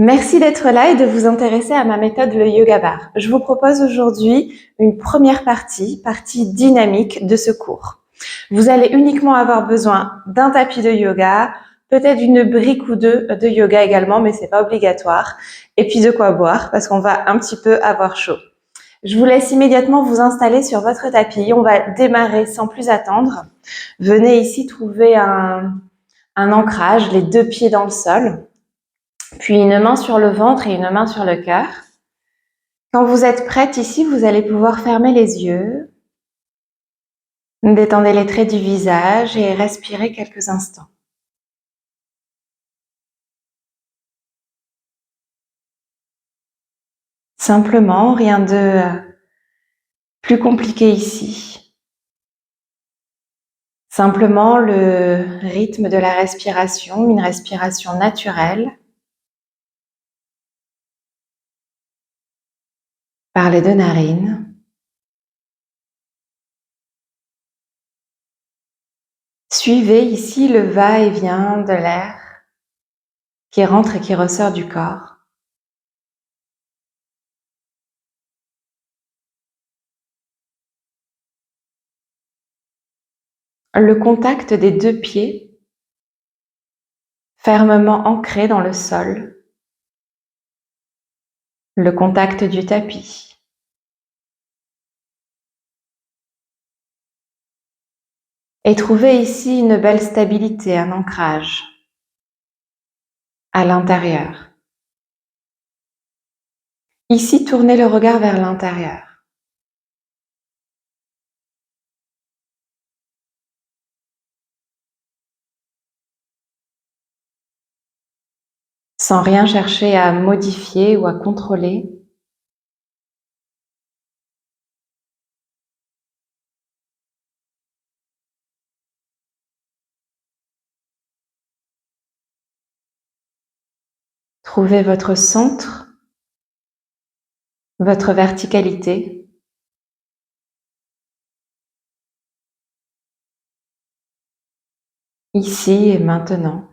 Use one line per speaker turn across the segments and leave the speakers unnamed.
Merci d'être là et de vous intéresser à ma méthode, le yoga bar. Je vous propose aujourd'hui une première partie dynamique de ce cours. Vous allez uniquement avoir besoin d'un tapis de yoga, peut-être une brique ou deux de yoga également, mais c'est pas obligatoire. Et puis de quoi boire, parce qu'on va un petit peu avoir chaud. Je vous laisse immédiatement vous installer sur votre tapis. On va démarrer sans plus attendre. Venez ici trouver un ancrage, les deux pieds dans le sol. Puis une main sur le ventre et une main sur le cœur. Quand vous êtes prête ici, vous allez pouvoir fermer les yeux. Détendez les traits du visage et respirez quelques instants. Simplement, rien de plus compliqué ici. Simplement le rythme de la respiration, une respiration naturelle. Par les deux narines. Suivez ici le va-et-vient de l'air qui rentre et qui ressort du corps. Le contact des deux pieds, fermement ancrés dans le sol. Le contact du tapis. Et trouvez ici une belle stabilité, un ancrage à l'intérieur. Ici, tournez le regard vers l'intérieur. Sans rien chercher à modifier ou à contrôler. Trouvez votre centre, votre verticalité. Ici et maintenant.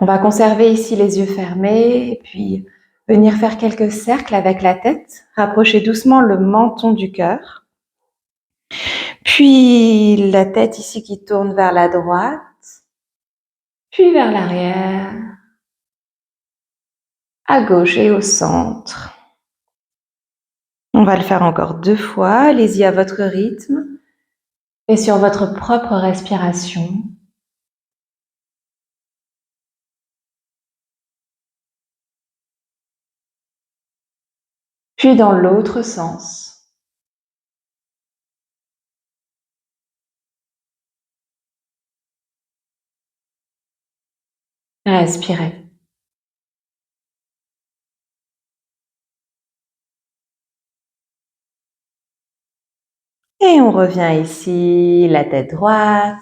On va conserver ici les yeux fermés et puis venir faire quelques cercles avec la tête. Rapprochez doucement le menton du cœur. Puis la tête ici qui tourne vers la droite. Puis vers l'arrière. À gauche et au centre. On va le faire encore 2 fois. Allez-y à votre rythme et sur votre propre respiration. Puis dans l'autre sens. Respirez. Et on revient ici, la tête droite.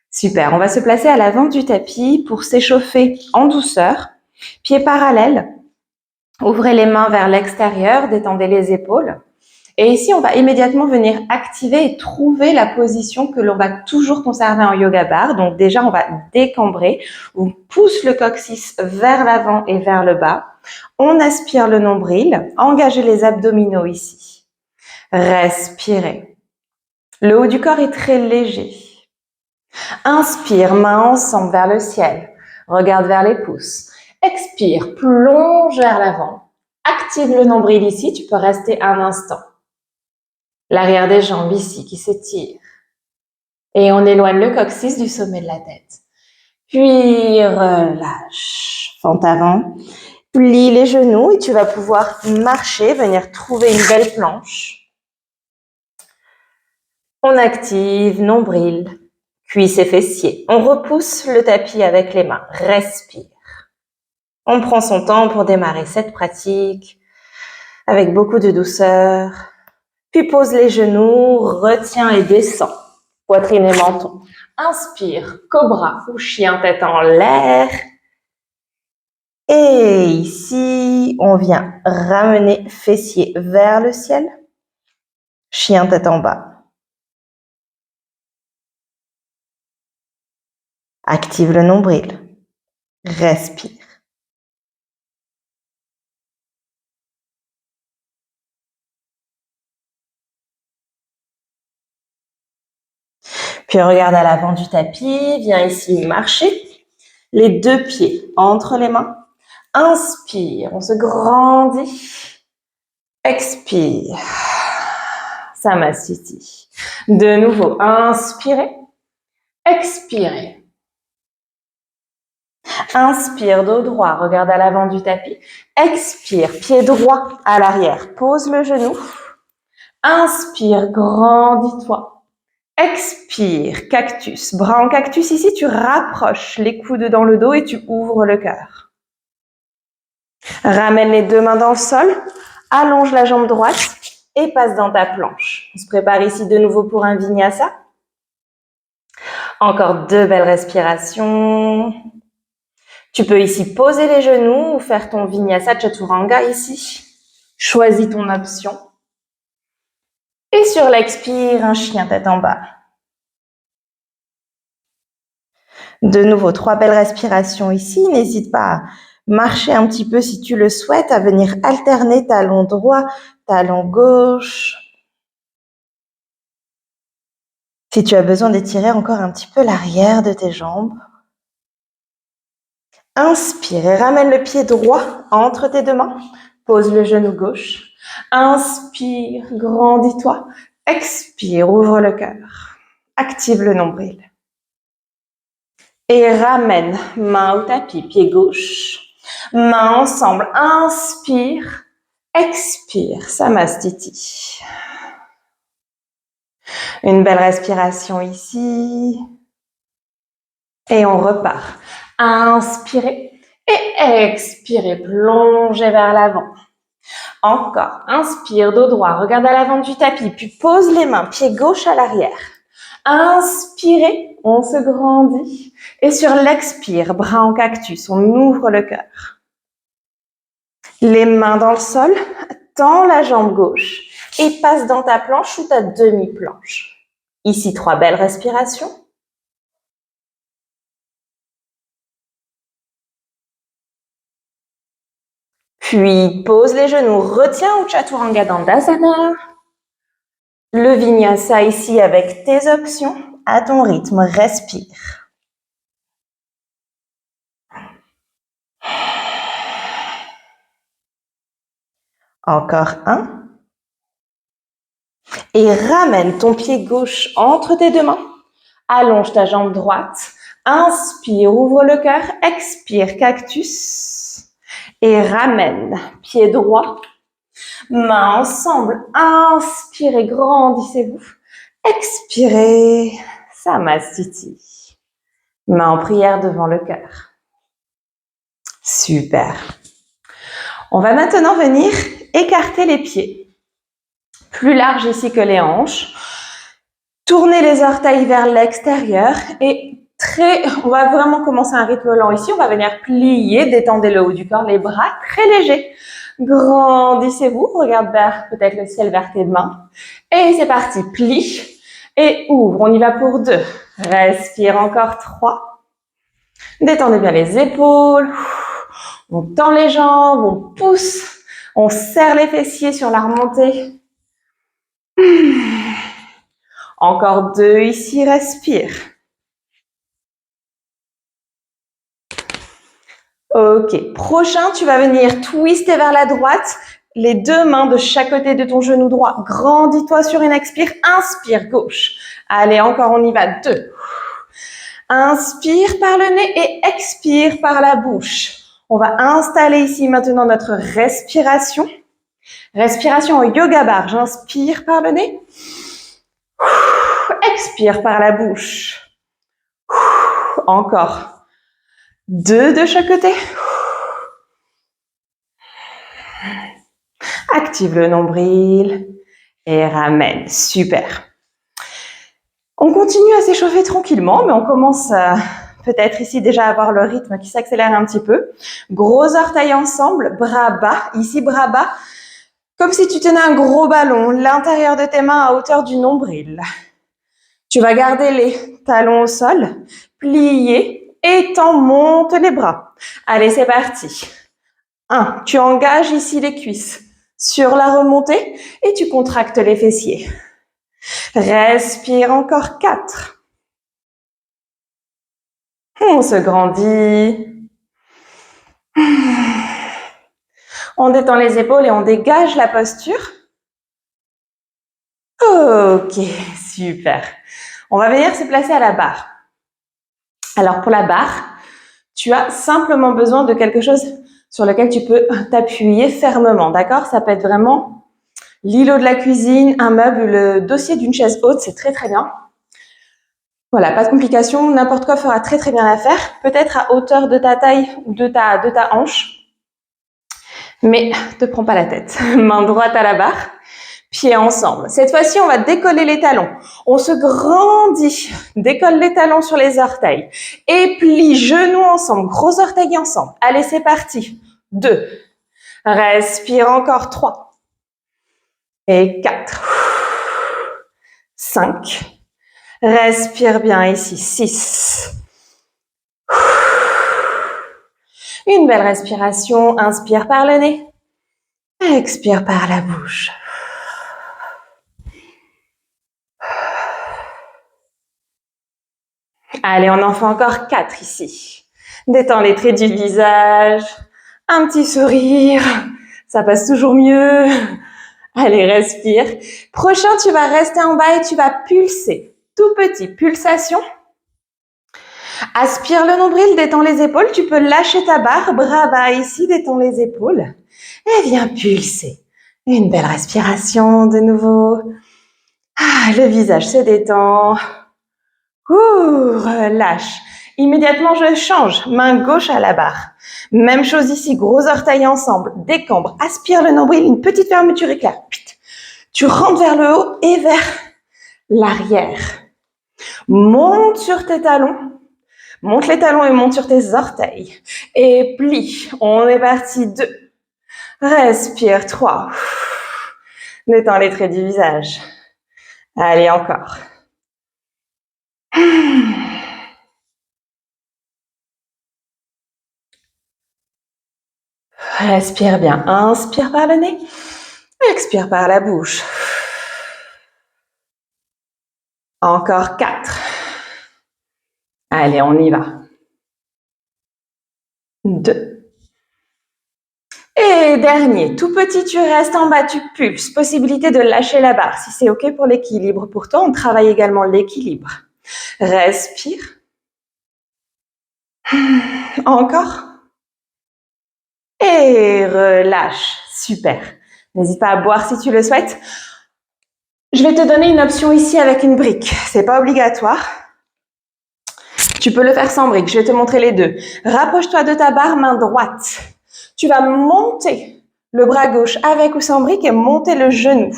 Super, on va se placer à l'avant du tapis pour s'échauffer en douceur. Pieds parallèles. Ouvrez les mains vers l'extérieur, détendez les épaules. Et ici, on va immédiatement venir activer et trouver la position que l'on va toujours conserver en yoga bar. Donc déjà, on va décambrer. On pousse le coccyx vers l'avant et vers le bas. On aspire le nombril. Engagez les abdominaux ici. Respirez. Le haut du corps est très léger. Inspire, mains ensemble vers le ciel. Regarde vers les pouces. Expire, plonge vers l'avant. Active le nombril ici, tu peux rester un instant. L'arrière des jambes ici qui s'étire. Et on éloigne le coccyx du sommet de la tête. Puis relâche. Fente avant. Plie les genoux et tu vas pouvoir marcher, venir trouver une belle planche. On active nombril, cuisses et fessiers. On repousse le tapis avec les mains. Respire. On prend son temps pour démarrer cette pratique avec beaucoup de douceur. Puis pose les genoux, retiens et descends. Poitrine et menton. Inspire, cobra ou chien tête en l'air. Et ici, on vient ramener fessiers vers le ciel. Chien tête en bas. Active le nombril. Respire. Puis regarde à l'avant du tapis, viens ici marcher. Les deux pieds entre les mains. Inspire, on se grandit. Expire. Samasthiti. De nouveau, inspirez. Expirez. Inspire, dos droit, regarde à l'avant du tapis. Expire, pied droit à l'arrière. Pose le genou. Inspire, grandis-toi. Expire, cactus. Bras en cactus, ici, tu rapproches les coudes dans le dos et tu ouvres le cœur. Ramène les deux mains dans le sol. Allonge la jambe droite et passe dans ta planche. On se prépare ici de nouveau pour un vinyasa. Encore 2 belles respirations. Tu peux ici poser les genoux ou faire ton vinyasa chaturanga ici. Choisis ton option. Et sur l'expire, un chien tête en bas. De nouveau, 3 belles respirations ici. N'hésite pas à marcher un petit peu si tu le souhaites, à venir alterner talon droit, talon gauche. Si tu as besoin d'étirer encore un petit peu l'arrière de tes jambes. Inspire et ramène le pied droit entre tes deux mains. Pose le genou gauche. Inspire, grandis-toi. Expire, ouvre le cœur. Active le nombril. Et ramène, main au tapis, pied gauche. Main ensemble, inspire, expire, Samasthiti. Une belle respiration ici. Et on repart. Inspirez et expirez, plongez vers l'avant. Encore, inspire, dos droit, regarde à l'avant du tapis, puis pose les mains, pied gauche à l'arrière. Inspirez, on se grandit. Et sur l'expire, bras en cactus, on ouvre le cœur. Les mains dans le sol, tends la jambe gauche et passe dans ta planche ou ta demi-planche. Ici, 3 belles respirations. Puis, pose les genoux, retiens au Chaturanga Dandasana. Le Vinyasa ici avec tes options, à ton rythme, respire. Encore un. Et ramène ton pied gauche entre tes deux mains. Allonge ta jambe droite. Inspire, ouvre le cœur. Expire, cactus. Et ramène, pied droit. Mains ensemble. Inspirez, grandissez-vous. Expirez, Samasthiti. Main en prière devant le cœur. Super. On va maintenant venir écarter les pieds. Plus large ici que les hanches. Tournez les orteils vers l'extérieur et on va vraiment commencer un rythme lent ici. On va venir plier, détendez le haut du corps, les bras très légers. Grandissez-vous, regarde vers peut-être le ciel vers tes mains. Et c'est parti, plie et ouvre. On y va pour 2. Respire encore 3. Détendez bien les épaules. On tend les jambes, on pousse, on serre les fessiers sur la remontée. Encore 2 ici, respire. Ok, prochain, tu vas venir twister vers la droite, les 2 mains de chaque côté de ton genou droit. Grandis-toi sur une expire, inspire, gauche. Allez, encore, on y va, 2. Inspire par le nez et expire par la bouche. On va installer ici maintenant notre respiration. Respiration en yoga bar. J'inspire par le nez. Expire par la bouche. Encore. 2 de chaque côté. Active le nombril et ramène. Super. On continue à s'échauffer tranquillement, mais on commence peut-être ici déjà à avoir le rythme qui s'accélère un petit peu. Gros orteils ensemble, bras bas. Ici, bras bas. Comme si tu tenais un gros ballon, l'intérieur de tes mains à hauteur du nombril. Tu vas garder les talons au sol, plier, étends, monte les bras. Allez, c'est parti. 1. Tu engages ici les cuisses sur la remontée et tu contractes les fessiers. Respire encore 4. On se grandit. On détend les épaules et on dégage la posture. Ok, super. On va venir se placer à la barre. Alors pour la barre, tu as simplement besoin de quelque chose sur lequel tu peux t'appuyer fermement, d'accord? Ça peut être vraiment l'îlot de la cuisine, un meuble, le dossier d'une chaise haute, c'est très très bien. Voilà, pas de complications, n'importe quoi fera très très bien l'affaire, peut-être à hauteur de ta taille ou de ta hanche. Mais te prends pas la tête. Main droite à la barre, pieds ensemble. Cette fois-ci, on va décoller les talons. On se grandit, décolle les talons sur les orteils et plie genoux ensemble, gros orteils ensemble. Allez, c'est parti. 2. Respire encore 3. Et 4. 5. Respire bien ici. 6. Une belle respiration. Inspire par le nez. Expire par la bouche. Allez, on en fait encore 4 ici. Détends les traits du visage. Un petit sourire. Ça passe toujours mieux. Allez, respire. Prochain, tu vas rester en bas et tu vas pulser. Tout petit, pulsation. Aspire le nombril, détends les épaules. Tu peux lâcher ta barre, bras bas ici, détends les épaules. Et viens pulser. Une belle respiration de nouveau. Le visage se détend. Relâche. Immédiatement, je change. Main gauche à la barre. Même chose ici, gros orteils ensemble. Décambre, aspire le nombril, une petite fermeture éclair. Tu rentres vers le haut et vers l'arrière. Monte sur tes talons. Monte les talons et monte sur tes orteils. Et plie. On est parti. 2. Respire. 3. Détends les traits du visage. Allez, encore. Respire bien. Inspire par le nez. Expire par la bouche. Encore 4. Allez, on y va. 2. Et dernier, tout petit, tu restes en bas, tu pulses. Possibilité de lâcher la barre. Si c'est OK pour l'équilibre, pour toi, on travaille également l'équilibre. Respire. Encore. Et relâche. Super. N'hésite pas à boire si tu le souhaites. Je vais te donner une option ici avec une brique. C'est pas obligatoire. Tu peux le faire sans brique. Je vais te montrer les deux. Rapproche-toi de ta barre, main droite. Tu vas monter le bras gauche avec ou sans brique et monter le genou.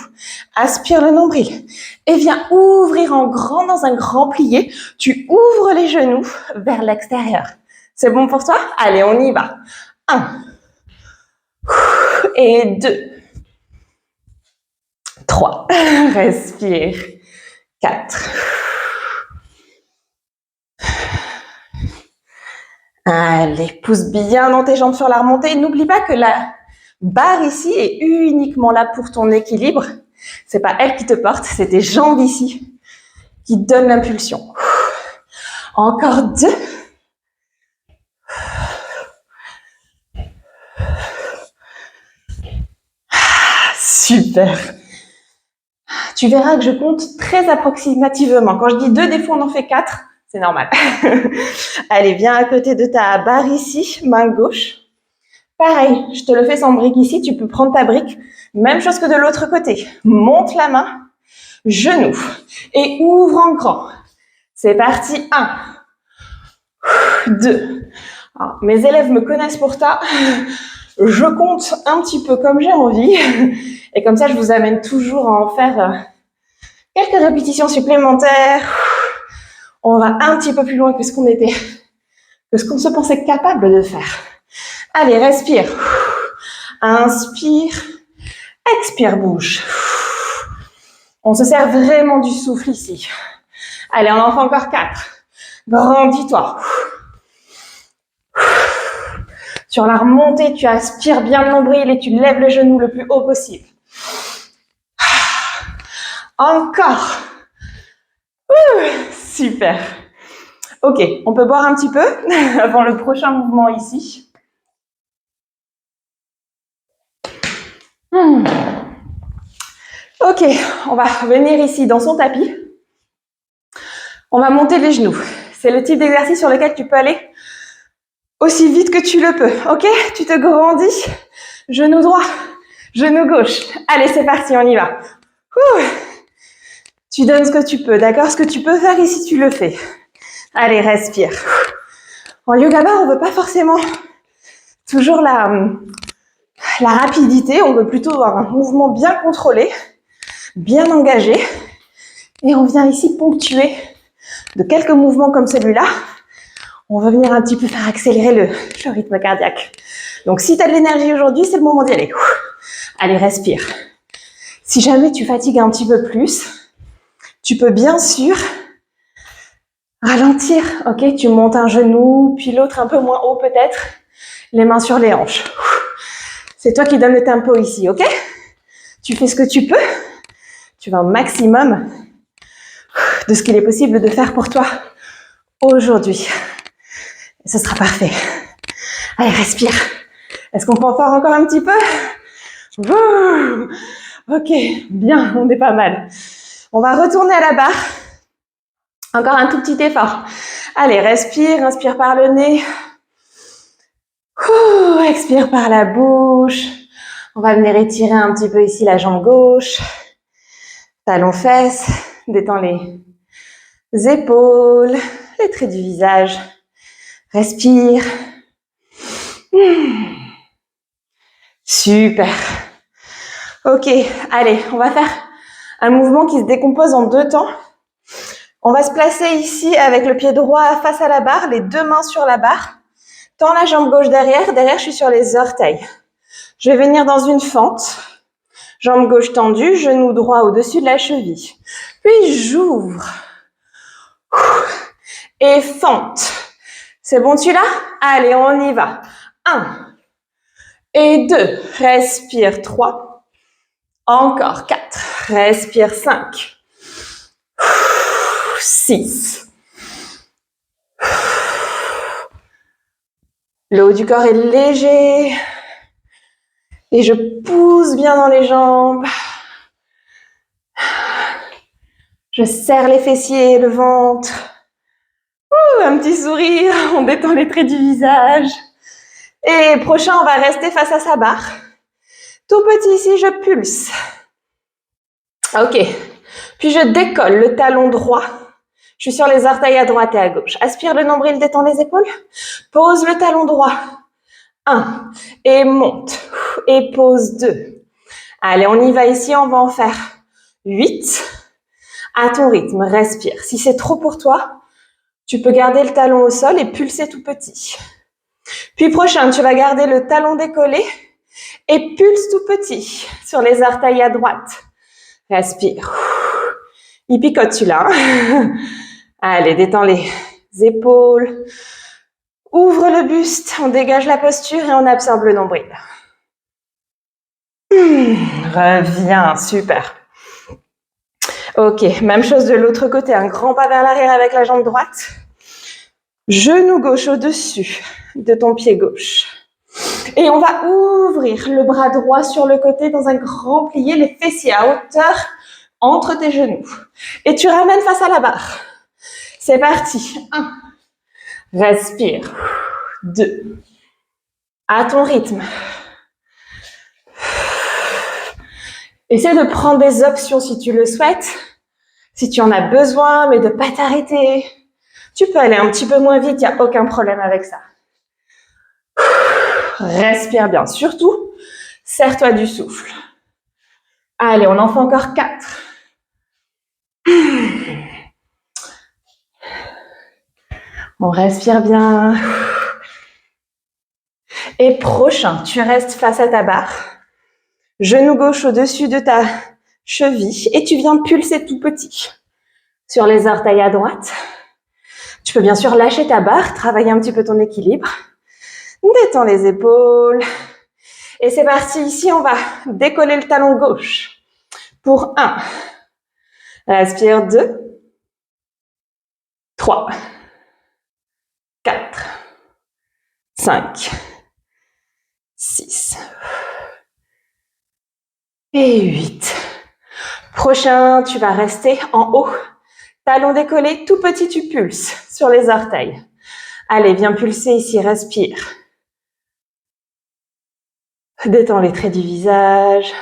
Aspire le nombril et viens ouvrir en grand dans un grand plié. Tu ouvres les genoux vers l'extérieur. C'est bon pour toi? Allez, on y va. 1. Et 2. 3. Respire. 4. Allez, pousse bien dans tes jambes sur la remontée. N'oublie pas que la barre ici est uniquement là pour ton équilibre. C'est pas elle qui te porte, c'est tes jambes ici qui donnent l'impulsion. Encore 2. Super. Tu verras que je compte très approximativement. Quand je dis 2, des fois on en fait 4. C'est normal. Allez, viens à côté de ta barre ici, main gauche. Pareil, je te le fais sans brique ici. Tu peux prendre ta brique. Même chose que de l'autre côté. Monte la main, genou et ouvre en grand. C'est parti. 1, 2. Alors, mes élèves me connaissent pour ça. Je compte un petit peu comme j'ai envie. Et comme ça, je vous amène toujours à en faire quelques répétitions supplémentaires. On va un petit peu plus loin que ce qu'on se pensait capable de faire. Allez, respire. Inspire. Expire, bouge. On se sert vraiment du souffle ici. Allez, on en fait encore 4. Grandis-toi. Sur la remontée, tu aspires bien le nombril et tu lèves le genou le plus haut possible. Encore. Super. Ok, on peut boire un petit peu avant le prochain mouvement ici. Ok, on va venir ici dans son tapis. On va monter les genoux. C'est le type d'exercice sur lequel tu peux aller aussi vite que tu le peux. Ok, tu te grandis. Genou droit, genou gauche. Allez, c'est parti, on y va. Tu donnes ce que tu peux, d'accord? Ce que tu peux faire ici, tu le fais. Allez, respire. En yoga bar, on veut pas forcément toujours la rapidité. On veut plutôt avoir un mouvement bien contrôlé, bien engagé. Et on vient ici ponctuer de quelques mouvements comme celui-là. On va venir un petit peu faire accélérer le rythme cardiaque. Donc, si tu as de l'énergie aujourd'hui, c'est le moment d'y aller. Allez, respire. Si jamais tu fatigues un petit peu plus, tu peux bien sûr ralentir. Ok, tu montes un genou, puis l'autre un peu moins haut peut-être. Les mains sur les hanches. C'est toi qui donnes le tempo ici, ok? Tu fais ce que tu peux. Tu vas au maximum de ce qu'il est possible de faire pour toi aujourd'hui. Et ce sera parfait. Allez, respire. Est-ce qu'on peut en faire encore un petit peu? Ok, bien, on est pas mal. On va retourner à la barre. Encore un tout petit effort. Allez, respire, inspire par le nez. Expire par la bouche. On va venir étirer un petit peu ici la jambe gauche. Talons-fesses. Détends les épaules, les traits du visage. Respire. Super. Ok, allez, on va faire un mouvement qui se décompose en 2 temps. On va se placer ici avec le pied droit face à la barre, les 2 mains sur la barre. Tends la jambe gauche derrière. Derrière, je suis sur les orteils. Je vais venir dans une fente. Jambe gauche tendue, genou droit au-dessus de la cheville. Puis j'ouvre. Et fente. C'est bon, tu l'as? Allez, on y va. 1 et 2. Respire 3. Encore 4. Respire 5. 6. Le haut du corps est léger. Et je pousse bien dans les jambes. Je serre les fessiers et le ventre. Un petit sourire, on détend les traits du visage. Et prochain, on va rester face à sa barre. Tout petit ici, je pulse. Ok. Puis je décolle le talon droit. Je suis sur les orteils à droite et à gauche. Aspire le nombril, détends les épaules. Pose le talon droit. 1. Et monte. Et pose 2. Allez, on y va ici, on va en faire 8. À ton rythme, respire. Si c'est trop pour toi, tu peux garder le talon au sol et pulser tout petit. Puis prochain, tu vas garder le talon décollé et pulse tout petit sur les orteils à droite. Respire. Il picote celui-là. Allez, détends les épaules. Ouvre le buste, on dégage la posture et on absorbe le nombril. Reviens, super. Ok, même chose de l'autre côté, un grand pas vers l'arrière avec la jambe droite. Genou gauche au-dessus de ton pied gauche. Et on va ouvrir le bras droit sur le côté dans un grand plié, les fessiers à hauteur entre tes genoux. Et tu ramènes face à la barre. C'est parti. 1. Respire. 2. À ton rythme. Essaie de prendre des options si tu le souhaites, si tu en as besoin, mais de ne pas t'arrêter. Tu peux aller un petit peu moins vite, il n'y a aucun problème avec ça. Respire bien. Surtout, serre-toi du souffle. Allez, on en fait encore 4. On respire bien. Et prochain, tu restes face à ta barre. Genou gauche au-dessus de ta cheville et tu viens pulser tout petit sur les orteils à droite. Tu peux bien sûr lâcher ta barre, travailler un petit peu ton équilibre. Détends les épaules. Et c'est parti, ici on va décoller le talon gauche. Pour 1. Respire 2. 3. 4. 5. 6. Et 8. Prochain, tu vas rester en haut. Talon décollé, tout petit, tu pulses sur les orteils. Allez, viens pulser ici, respire. Détends les traits du visage.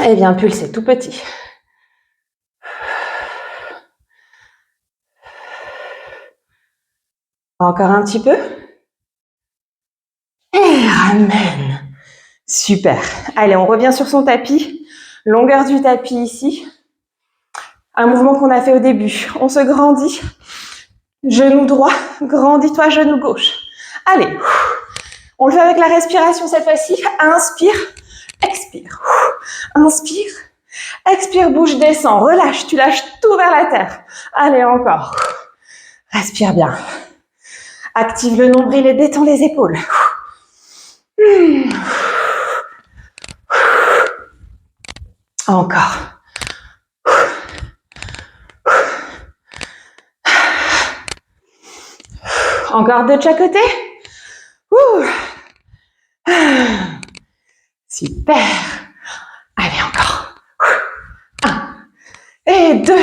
Et viens pulser tout petit. Encore un petit peu. Et ramène. Super. Allez, on revient sur son tapis. Longueur du tapis ici. Un mouvement qu'on a fait au début. On se grandit. Genou droit, grandis-toi, genou gauche. Allez, on le fait avec la respiration cette fois-ci. Inspire, expire. Inspire, expire, bouge, descend, relâche. Tu lâches tout vers la terre. Allez, encore. Respire bien. Active le nombril et détends les épaules. Encore. Encore de chaque côté. Super. Allez, encore. 1 et 2.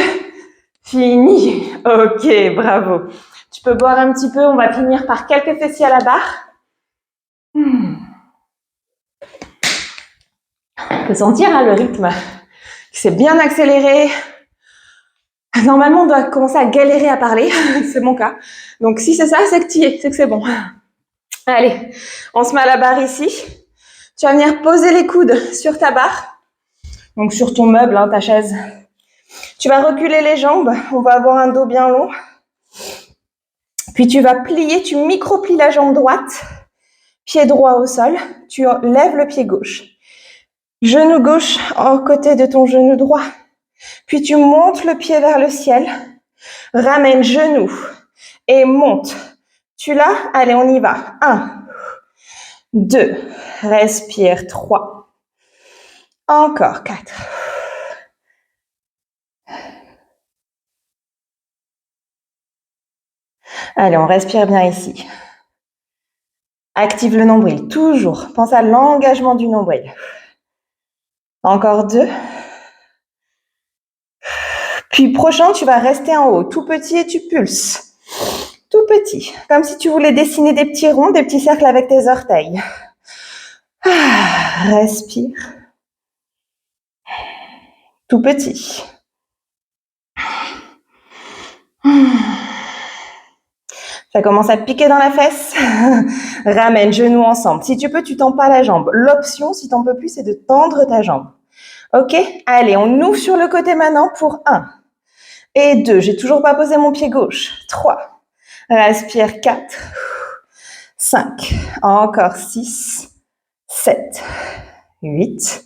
Fini. Ok, bravo. Tu peux boire un petit peu. On va finir par quelques fessiers à la barre. On peut sentir le rythme qui s'est bien accéléré. Normalement, on doit commencer à galérer à parler. C'est mon cas. Donc, si c'est ça, c'est que tu y es. C'est que c'est bon. Allez, on se met à la barre ici. Tu vas venir poser les coudes sur ta barre. Donc, sur ton meuble, hein, ta chaise. Tu vas reculer les jambes. On va avoir un dos bien long. Puis, tu vas plier. Tu micro-plies la jambe droite. Pied droit au sol. Tu lèves le pied gauche. Genou gauche en côté de ton genou droit. Puis tu montes le pied vers le ciel. Ramène genou et monte. Tu l'as? Allez, on y va. 1, 2, respire. 3. Encore 4. Allez, on respire bien ici. Active le nombril, toujours. Pense à l'engagement du nombril. Encore 2. Puis prochain, tu vas rester en haut, tout petit et tu pulses. Tout petit, comme si tu voulais dessiner des petits ronds, des petits cercles avec tes orteils. Respire. Tout petit. Ça commence à piquer dans la fesse. Ramène genoux ensemble. Si tu peux, tu tends pas la jambe. L'option, si tu n'en peux plus, c'est de tendre ta jambe. Ok? Allez, on ouvre sur le côté maintenant pour 1 et 2. J'ai toujours pas posé mon pied gauche. 3. Respire. 4. 5. Encore 6. 7. 8.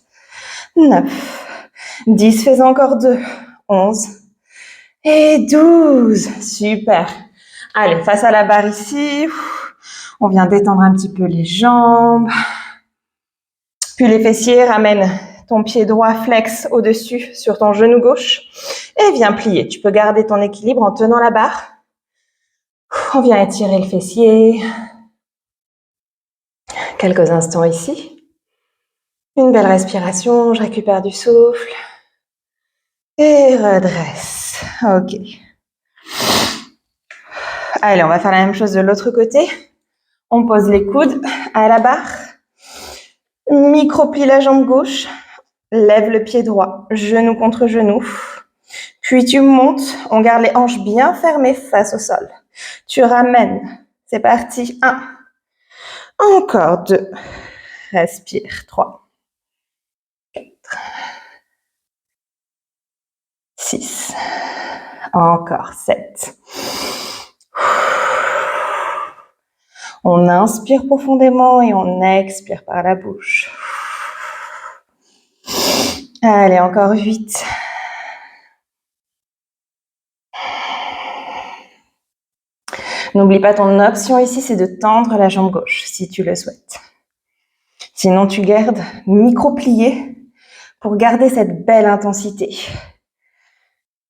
9. 10. Fais encore 2. 11. Et 12. Super. Allez, face à la barre ici. On vient détendre un petit peu les jambes. Puis les fessiers, ramène ton pied droit flex au-dessus sur ton genou gauche. Et viens plier. Tu peux garder ton équilibre en tenant la barre. On vient étirer le fessier. Quelques instants ici. Une belle respiration, je récupère du souffle. Et redresse. Ok. Allez, on va faire la même chose de l'autre côté. On pose les coudes à la barre. Micro-plie la jambe gauche. Lève le pied droit, genou contre genou. Puis tu montes, on garde les hanches bien fermées face au sol. Tu ramènes. C'est parti. 1. Encore 2. Respire. 3. 4. 6. Encore 7. On inspire profondément et on expire par la bouche. Allez, encore 8. N'oublie pas, ton option ici, c'est de tendre la jambe gauche, si tu le souhaites. Sinon, tu gardes micro-plié pour garder cette belle intensité.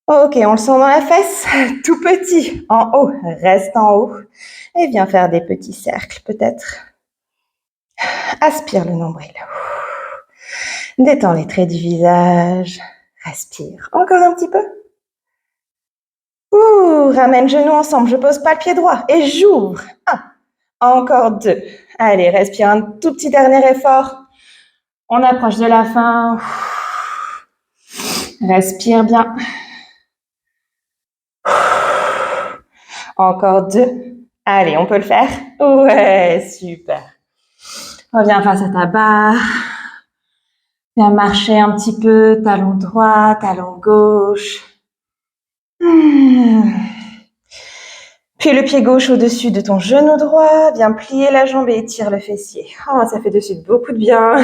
Ok, on le sent dans la fesse, tout petit, en haut, reste en haut. Et viens faire des petits cercles, peut-être. Aspire le nombril. Détends les traits du visage. Respire. Encore un petit peu. Ramène genoux ensemble. Je pose pas le pied droit. Et j'ouvre. 1. Encore 2. Allez, respire un tout petit dernier effort. On approche de la fin. Respire bien. Encore 2. Allez, on peut le faire. Ouais, super. Reviens face à ta barre. Viens marcher un petit peu, talon droit, talon gauche. Puis le pied gauche au-dessus de ton genou droit. Viens plier la jambe et étire le fessier. Oh, ça fait de suite beaucoup de bien.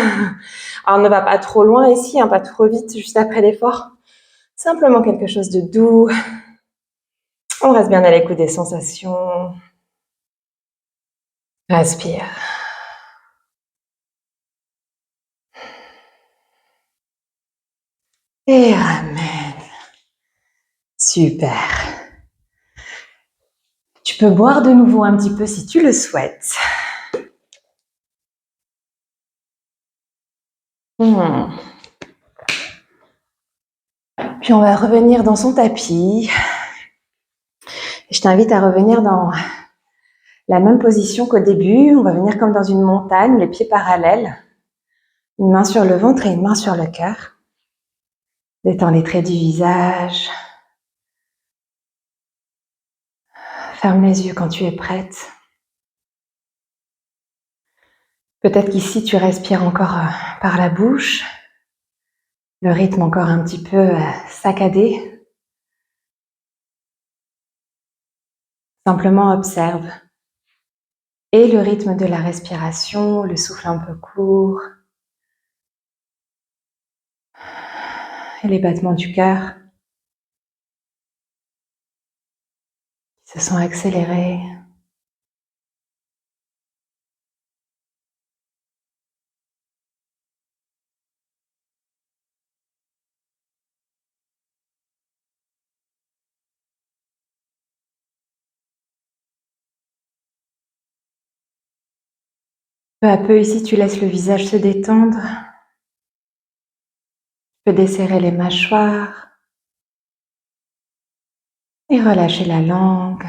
Alors, ne va pas trop loin ici, pas trop vite, juste après l'effort. Simplement quelque chose de doux. On reste bien à l'écoute des sensations. Respire. Et ramène. Super. Tu peux boire de nouveau un petit peu si tu le souhaites. Puis on va revenir dans son tapis. Je t'invite à revenir dans la même position qu'au début. On va venir comme dans une montagne, les pieds parallèles. Une main sur le ventre et une main sur le cœur. Détends les traits du visage. Ferme les yeux quand tu es prête. Peut-être qu'ici, tu respires encore par la bouche. Le rythme encore un petit peu saccadé. Simplement observe. Et le rythme de la respiration, le souffle un peu court. Et les battements du cœur qui se sont accélérés. Peu à peu, ici, tu laisses le visage se détendre. Tu peux desserrer les mâchoires et relâcher la langue.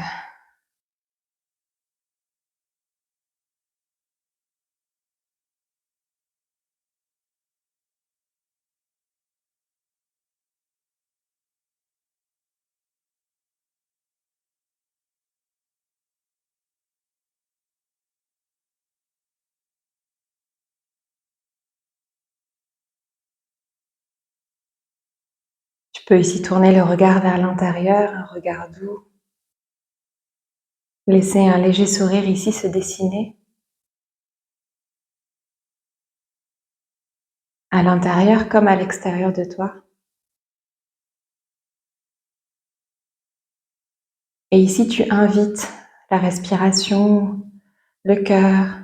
Tu peux ici tourner le regard vers l'intérieur, un regard doux. Laisser un léger sourire ici se dessiner. À l'intérieur comme à l'extérieur de toi. Et ici, tu invites la respiration, le cœur,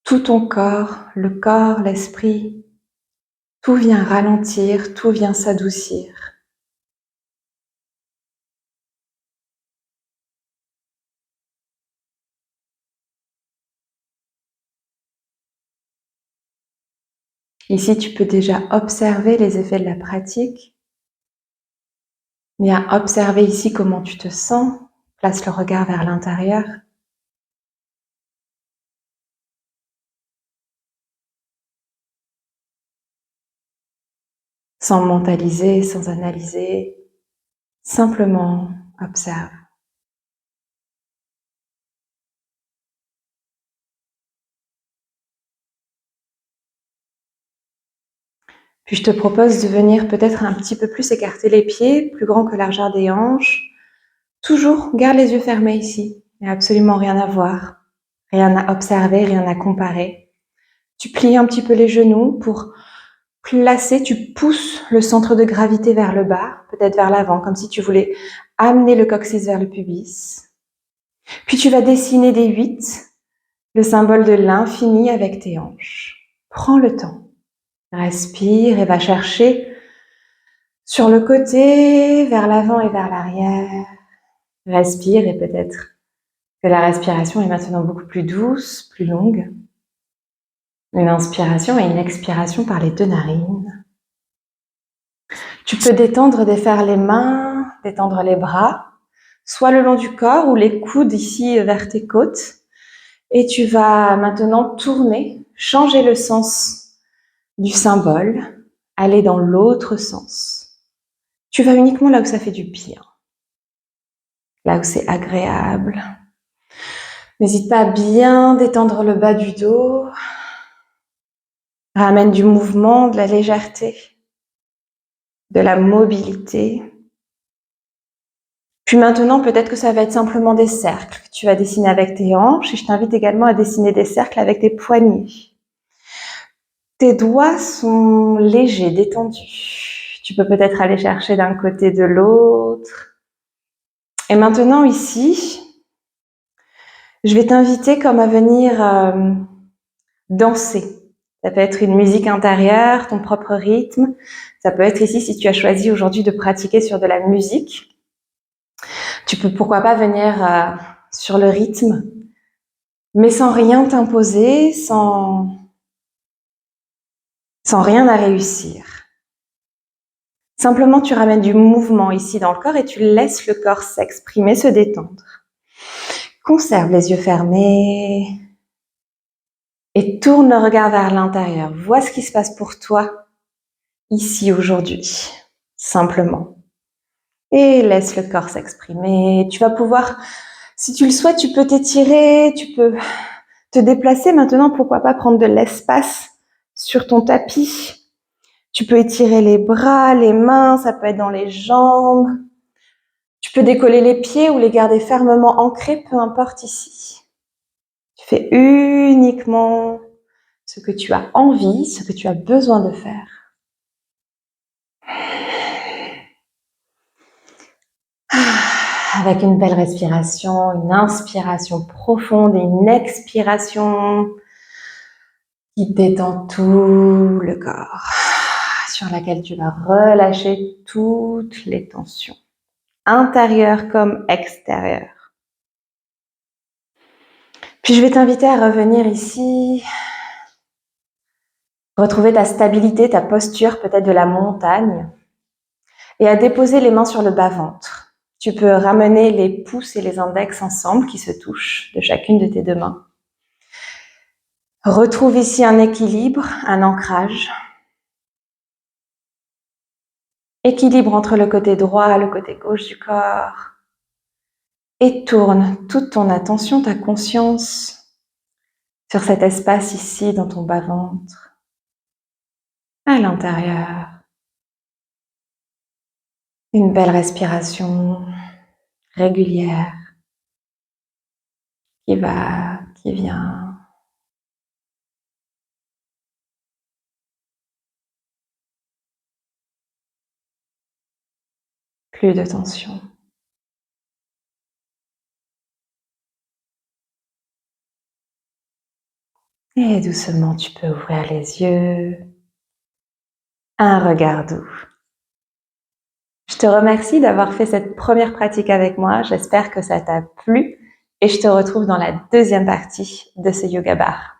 tout ton corps, l'esprit. Tout vient ralentir, tout vient s'adoucir. Ici, tu peux déjà observer les effets de la pratique. Viens observer ici comment tu te sens. Place le regard vers l'intérieur. Sans mentaliser, sans analyser. Simplement observe. Puis je te propose de venir peut-être un petit peu plus écarter les pieds, plus grand que la largeur des hanches. Toujours, garde les yeux fermés ici. Il n'y a absolument rien à voir, rien à observer, rien à comparer. Tu plies un petit peu les genoux pour placer, tu pousses le centre de gravité vers le bas, peut-être vers l'avant, comme si tu voulais amener le coccyx vers le pubis. Puis tu vas dessiner des 8, le symbole de l'infini avec tes hanches. Prends le temps. Respire et va chercher sur le côté, vers l'avant et vers l'arrière. Respire et peut-être que la respiration est maintenant beaucoup plus douce, plus longue. Une inspiration et une expiration par les 2 narines. Tu peux détendre, défaire les mains, détendre les bras, soit le long du corps ou les coudes ici vers tes côtes. Et tu vas maintenant tourner, changer le sens du symbole, aller dans l'autre sens. Tu vas uniquement là où ça fait du bien, là où c'est agréable. N'hésite pas à bien détendre le bas du dos. Ramène du mouvement, de la légèreté, de la mobilité. Puis maintenant, peut-être que ça va être simplement des cercles que tu vas dessiner avec tes hanches. Et je t'invite également à dessiner des cercles avec tes poignets. Tes doigts sont légers, détendus. Tu peux peut-être aller chercher d'un côté de l'autre. Et maintenant, ici, je vais t'inviter comme à venir danser. Ça peut être une musique intérieure, ton propre rythme. Ça peut être ici, si tu as choisi aujourd'hui de pratiquer sur de la musique. Tu peux pourquoi pas venir sur le rythme, mais sans rien t'imposer, sans rien à réussir. Simplement, tu ramènes du mouvement ici dans le corps et tu laisses le corps s'exprimer, se détendre. Conserve les yeux fermés et tourne le regard vers l'intérieur. Vois ce qui se passe pour toi ici aujourd'hui, simplement. Et laisse le corps s'exprimer. Tu vas pouvoir, si tu le souhaites, tu peux t'étirer, tu peux te déplacer maintenant, pourquoi pas prendre de l'espace sur ton tapis. Tu peux étirer les bras, les mains, ça peut être dans les jambes. Tu peux décoller les pieds ou les garder fermement ancrés, peu importe ici. Tu fais uniquement ce que tu as envie, ce que tu as besoin de faire. Avec une belle respiration, une inspiration profonde et une expiration qui détend tout le corps, sur laquelle tu vas relâcher toutes les tensions, intérieures comme extérieures. Puis je vais t'inviter à revenir ici, retrouver ta stabilité, ta posture peut-être de la montagne, et à déposer les mains sur le bas-ventre. Tu peux ramener les pouces et les index ensemble qui se touchent de chacune de tes 2 mains. Retrouve ici un équilibre, un ancrage. Équilibre entre le côté droit et le côté gauche du corps. Et tourne toute ton attention, ta conscience sur cet espace ici dans ton bas-ventre, à l'intérieur. Une belle respiration régulière qui va, qui vient. Plus de tension. Et doucement, tu peux ouvrir les yeux. Un regard doux. Je te remercie d'avoir fait cette première pratique avec moi. J'espère que ça t'a plu et je te retrouve dans la deuxième partie de ce yoga bar.